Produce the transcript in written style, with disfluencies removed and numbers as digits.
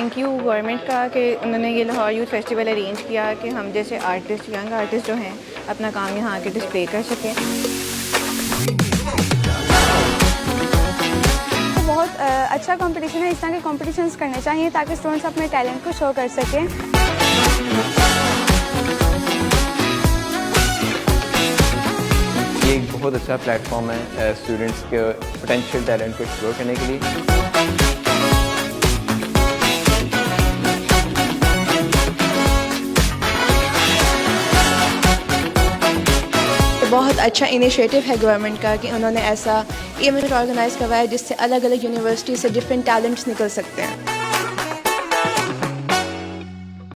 Thank you government का कि उन्होंने ये लाहौर यूथ फेस्टिवल अरेंज किया कि हम जैसे आर्टिस्ट, यंग आर्टिस्ट जो हैं अपना काम यहाँ आके डिस्प्ले कर सकें। तो बहुत अच्छा कंपटीशन है, इस तरह के कॉम्पिटिशन्स करने चाहिए ताकि स्टूडेंट्स अपने टैलेंट को शो कर सकें। ये एक बहुत अच्छा प्लेटफॉर्म है स्टूडेंट्स के पोटेंशियल टैलेंट को एक्सप्लोर करने के लिए। बहुत अच्छा इनिशिएटिव है गवर्नमेंट का कि उन्होंने ऐसा इवेंट ऑर्गेनाइज़ करवाया जिससे अलग अलग यूनिवर्सिटी से डिफरेंट टैलेंट्स निकल सकते हैं।